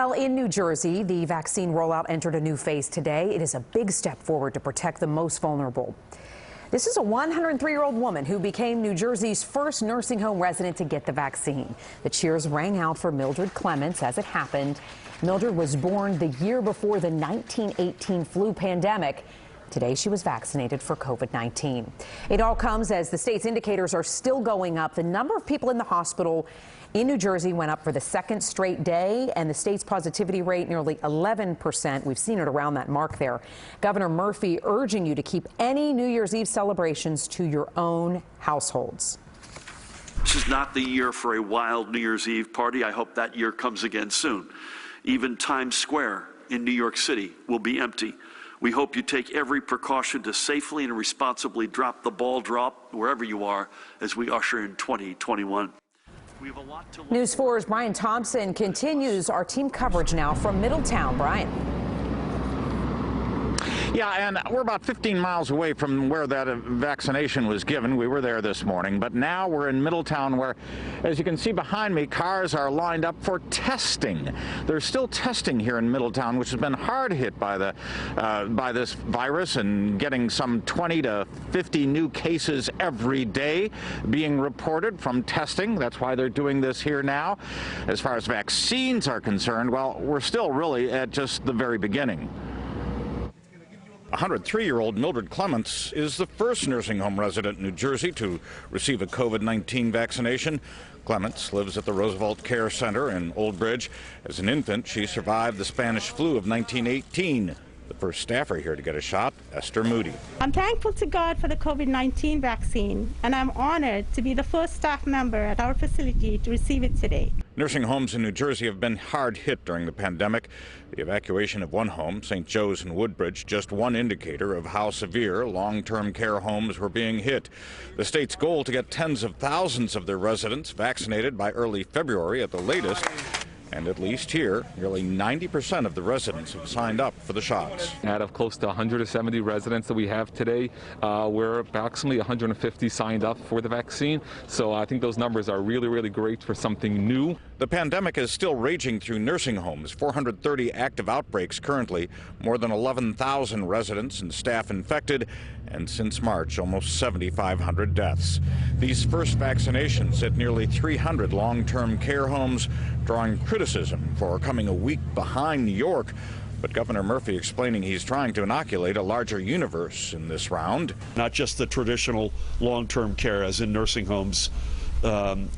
Well, in New Jersey, the vaccine rollout entered a new phase today. It is a big step forward to protect the most vulnerable. This is a 103-year-old woman who became New Jersey's first nursing home resident to get the vaccine. The cheers rang out for Mildred Clements as it happened. Mildred was born the year before the 1918 flu pandemic. Today, she was vaccinated for COVID-19. It all comes as the state's indicators are still going up. The number of people in the hospital in New Jersey went up for the second straight day, and the state's positivity rate nearly 11%. We've seen it around that mark there. Governor Murphy urging you to keep any New Year's Eve celebrations to your own households. This is not the year for a wild New Year's Eve party. I hope that year comes again soon. Even Times Square in New York City will be empty. We hope you take every precaution to safely and responsibly drop the ball wherever you are as we usher in 2021. We have a lot to News 4's Brian Thompson continues our team coverage now from Middletown. Brian. Yeah, and we're about 15 miles away from where that vaccination was given. We were there this morning, but now we're in Middletown where, as you can see behind me, cars are lined up for testing. There's still testing here in Middletown, which has been hard hit by this virus and getting some 20 to 50 new cases every day being reported from testing. That's why they're doing this here now. As far as vaccines are concerned, well, we're still really at just the very beginning. 103-year-old Mildred Clements is the first nursing home resident in New Jersey to receive a COVID-19 vaccination. Clements lives at the Roosevelt Care Center in Old Bridge. As an infant, she survived the Spanish flu of 1918. The first staffer here to get a shot, Esther Moody. I'm thankful to God for the COVID-19 vaccine, and I'm honored to be the first staff member at our facility to receive it today. Nursing homes in New Jersey have been hard hit during the pandemic. The evacuation of one home, St. Joe's in Woodbridge, just one indicator of how severe long-term care homes were being hit. The state's goal to get tens of thousands of their residents vaccinated by early February at the latest. And at least here, nearly 90% of the residents have signed up for the shots. Out of close to 170 residents that we have today, we're approximately 150 signed up for the vaccine. So I think those numbers are really, really great for something new. The pandemic is still raging through nursing homes. 430 active outbreaks currently, more than 11,000 residents and staff infected, and since March, almost 7,500 deaths. These first vaccinations at nearly 300 long-term care homes, drawing criticism for coming a week behind New York. But Governor Murphy explaining he's trying to inoculate a larger universe in this round. Not just the traditional long-term care, as in nursing homes,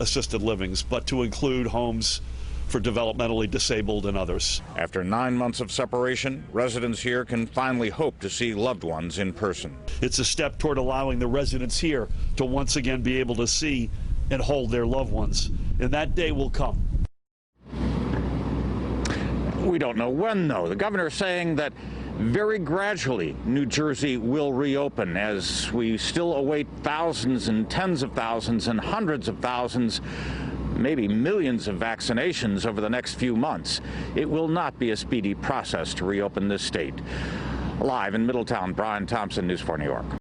assisted livings, but to include homes for developmentally disabled and others. After 9 months of separation, residents here can finally hope to see loved ones in person. It's a step toward allowing the residents here to once again be able to see and hold their loved ones. And that day will come. We don't know when, though. The governor saying that very gradually New Jersey will reopen as we still await thousands and tens of thousands and hundreds of thousands, maybe millions of vaccinations over the next few months. It will not be a speedy process to reopen this state. Live in Middletown, Brian Thompson, News 4 New York.